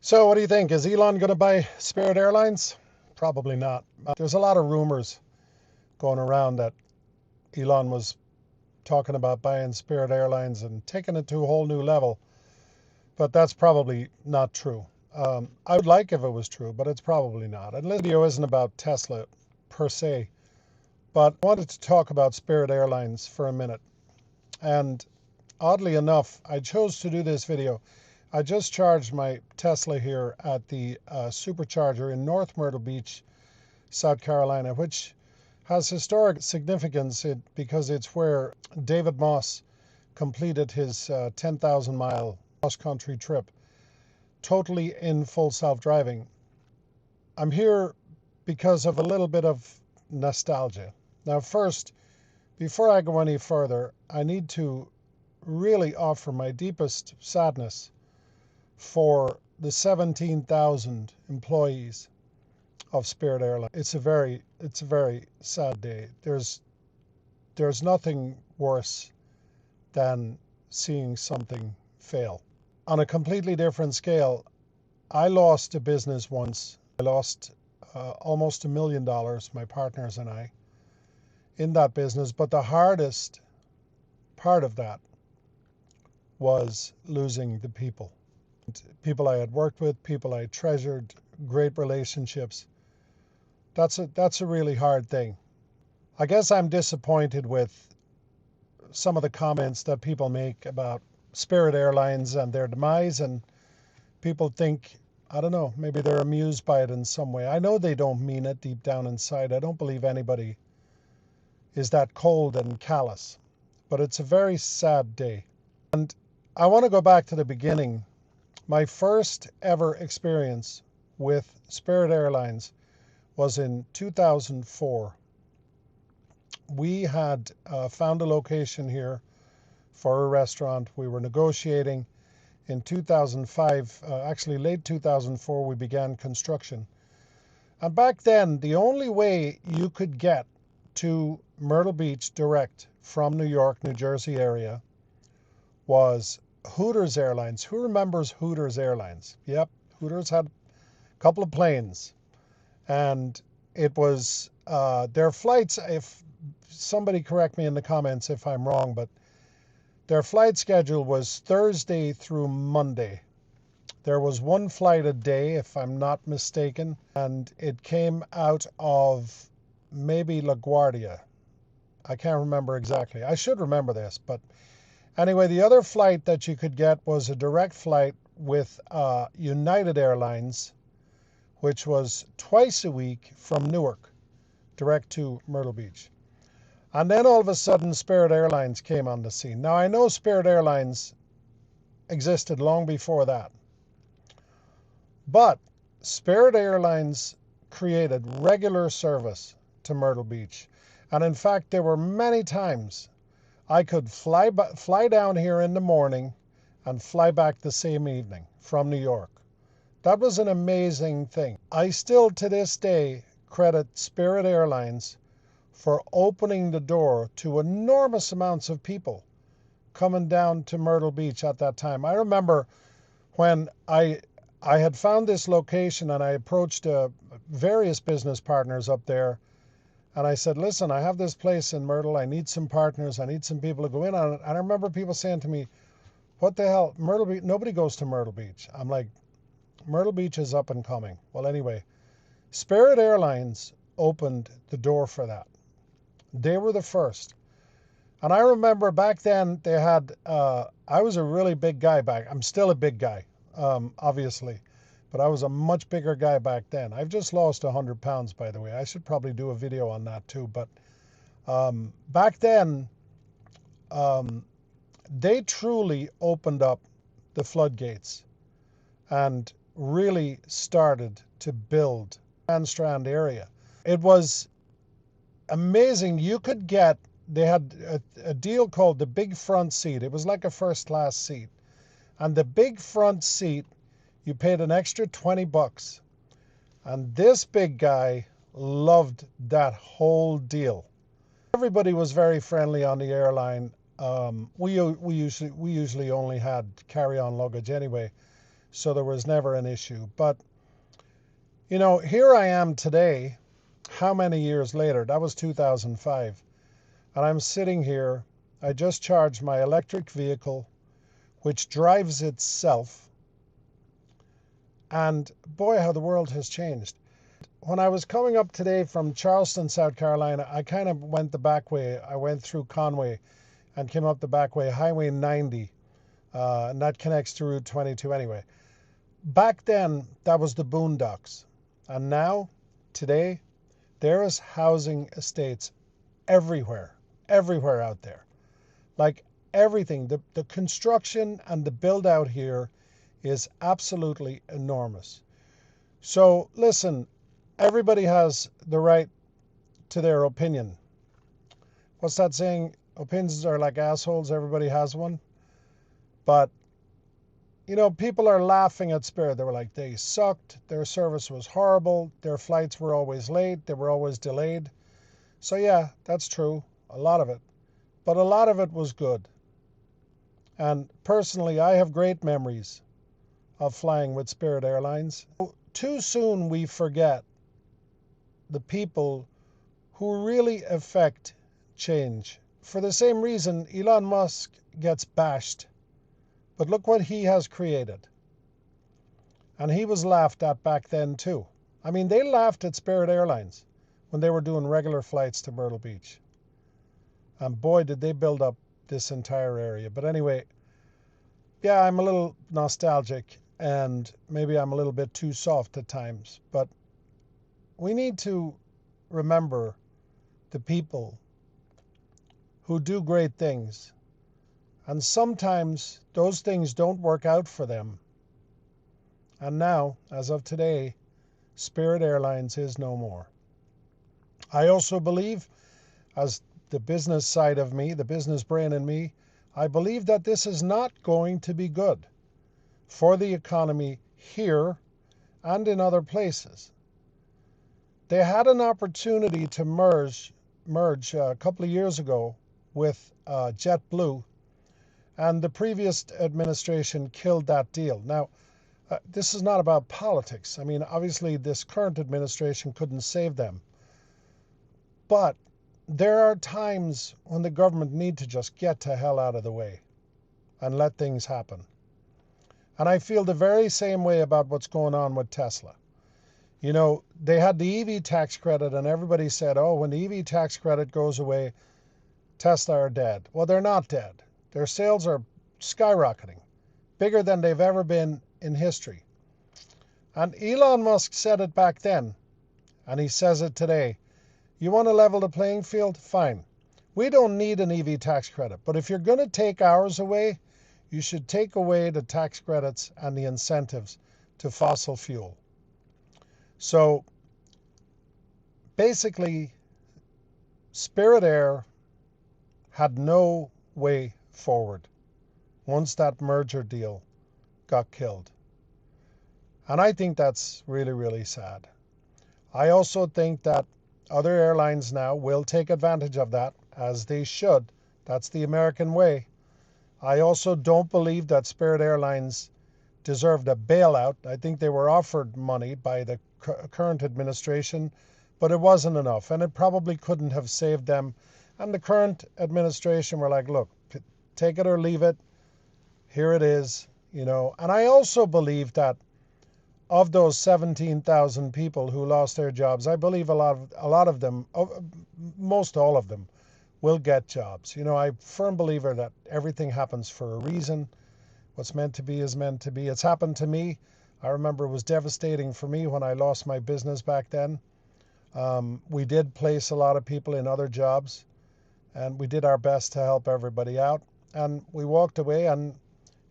So what do you think? Is Elon going to buy Spirit Airlines? Probably not. There's a lot of rumors going around that Elon was talking about buying Spirit Airlines and taking it to a whole new level, but that's probably not true. I would like if it was true, but it's probably not. And this video isn't about Tesla per se, but I wanted to talk about Spirit Airlines for a minute. And oddly enough, I chose to do this video. I just charged my Tesla here at the supercharger in North Myrtle Beach, South Carolina, which has historic significance because it's where David Moss completed his 10,000 mile cross-country trip, totally in full self-driving. I'm here because of a little bit of nostalgia. Now first, before I go any further, I need to really offer my deepest sadness for the 17,000 employees of Spirit Airlines. It's a very sad day. There's nothing worse than seeing something fail. On a completely different scale, I lost a business once. I lost almost $1 million, my partners and I, in that business. But the hardest part of that was losing the people. People I had worked with, people I treasured, great relationships. That's a really hard thing. I guess I'm disappointed with some of the comments that people make about Spirit Airlines and their demise, and people think, I don't know, maybe they're amused by it in some way. I know they don't mean it deep down inside. I don't believe anybody is that cold and callous, but it's a very sad day. And I want to go back to the beginning. My first ever experience with Spirit Airlines was in 2004. We had found a location here for a restaurant. We were negotiating. In 2005, actually late 2004, we began construction. And back then, the only way you could get to Myrtle Beach direct from New York, New Jersey area was Hooters Airlines. Who remembers Hooters Airlines? Yep, Hooters had a couple of planes. And it was their flights, if somebody correct me in the comments if I'm wrong, but their flight schedule was Thursday through Monday. There was one flight a day, if I'm not mistaken, and it came out of maybe LaGuardia. I can't remember exactly. I should remember this, but anyway, the other flight that you could get was a direct flight with United Airlines, which was twice a week from Newark, direct to Myrtle Beach. And then all of a sudden, Spirit Airlines came on the scene. Now, I know Spirit Airlines existed long before that, but Spirit Airlines created regular service to Myrtle Beach. And in fact, there were many times I could fly down here in the morning and fly back the same evening from New York. That was an amazing thing. I still to this day credit Spirit Airlines for opening the door to enormous amounts of people coming down to Myrtle Beach at that time. I remember when I had found this location and I approached various business partners up there, and I said, listen, I have this place in Myrtle. I need some partners. I need some people to go in on it. And I remember people saying to me, what the hell, Myrtle Beach? Nobody goes to Myrtle Beach. I'm like, Myrtle Beach is up and coming. Well, anyway, Spirit Airlines opened the door for that. They were the first. And I remember back then they had, I was a really big guy I'm still a big guy, obviously. But I was a much bigger guy back then. I've just lost 100 pounds, by the way. I should probably do a video on that too. But back then, they truly opened up the floodgates and really started to build Grand Strand area. It was amazing. You could get, they had a deal called the big front seat. It was like a first class seat. And the big front seat, you paid an extra 20 bucks. And this big guy loved that whole deal. Everybody was very friendly on the airline. We usually only had carry-on luggage anyway. so there was never an issue. But, here I am today, how many years later? That was 2005. And I'm sitting here. I just charged my electric vehicle, which drives itself. And boy, how the world has changed. When I was coming up today from Charleston, South Carolina, I kind of went the back way. I went through Conway and came up the back way, Highway 90, and that connects to Route 22 anyway. Back then, that was the boondocks. And now, today, there is housing estates everywhere out there. Like everything, the construction and the build out here is absolutely enormous. So listen, everybody has the right to their opinion. What's that saying? Opinions are like assholes, everybody has one. But, people are laughing at Spirit. They were like, they sucked, their service was horrible, their flights were always late, they were always delayed. So yeah, that's true, a lot of it. But a lot of it was good. And personally, I have great memories of flying with Spirit Airlines. Too soon we forget the people who really affect change. For the same reason, Elon Musk gets bashed. But look what he has created. And he was laughed at back then too. I mean, they laughed at Spirit Airlines when they were doing regular flights to Myrtle Beach. And boy, did they build up this entire area. But anyway, yeah, I'm a little nostalgic and maybe I'm a little bit too soft at times. But we need to remember the people who do great things. And sometimes those things don't work out for them. And now, as of today, Spirit Airlines is no more. I also believe, as the business side of me, the business brain in me, I believe that this is not going to be good for the economy here and in other places. They had an opportunity to merge a couple of years ago with JetBlue, and the previous administration killed that deal. Now, this is not about politics. I mean, obviously, this current administration couldn't save them. But there are times when the government need to just get to hell out of the way and let things happen. And I feel the very same way about what's going on with Tesla. They had the EV tax credit and everybody said, oh, when the EV tax credit goes away, Tesla are dead. Well, they're not dead. Their sales are skyrocketing, bigger than they've ever been in history. And Elon Musk said it back then, and he says it today. You want to level the playing field? Fine. We don't need an EV tax credit, but if you're going to take ours away, you should take away the tax credits and the incentives to fossil fuel. So basically, Spirit Air had no way forward once that merger deal got killed. And I think that's really, really sad. I also think that other airlines now will take advantage of that, as they should. That's the American way. I also don't believe that Spirit Airlines deserved a bailout. I think they were offered money by the current administration, but it wasn't enough, and it probably couldn't have saved them. And the current administration were like, look, take it or leave it. Here it is, And I also believe that of those 17,000 people who lost their jobs, I believe a lot of them, most all of them, will get jobs. I'm a firm believer that everything happens for a reason. What's meant to be is meant to be. It's happened to me. I remember it was devastating for me when I lost my business back then. We did place a lot of people in other jobs, and we did our best to help everybody out. And we walked away, and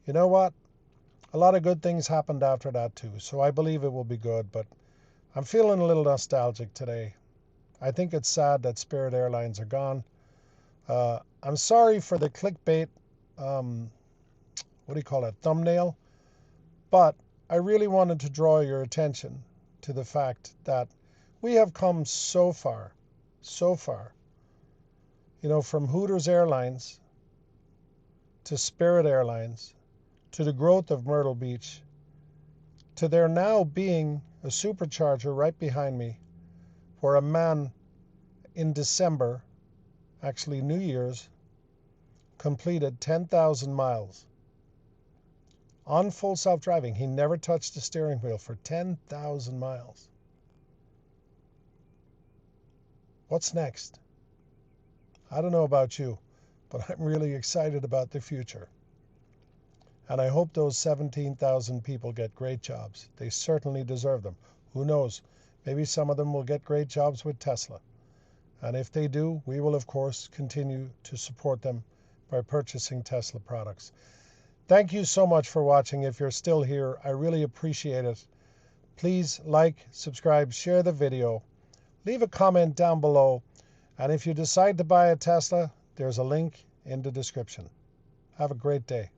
you know what? A lot of good things happened after that too. So I believe it will be good, but I'm feeling a little nostalgic today. I think it's sad that Spirit Airlines are gone. I'm sorry for the clickbait, thumbnail, but I really wanted to draw your attention to the fact that we have come so far, from Hooters Airlines to Spirit Airlines to the growth of Myrtle Beach to there now being a supercharger right behind me where a man in December, actually New Year's, completed 10,000 miles on full self-driving. He never touched the steering wheel for 10,000 miles. What's next? I don't know about you, but I'm really excited about the future. And I hope those 17,000 people get great jobs. They certainly deserve them. Who knows? Maybe some of them will get great jobs with Tesla. And if they do, we will, of course, continue to support them by purchasing Tesla products. Thank you so much for watching. If you're still here, I really appreciate it. Please like, subscribe, share the video. Leave a comment down below. And if you decide to buy a Tesla, there's a link in the description. Have a great day.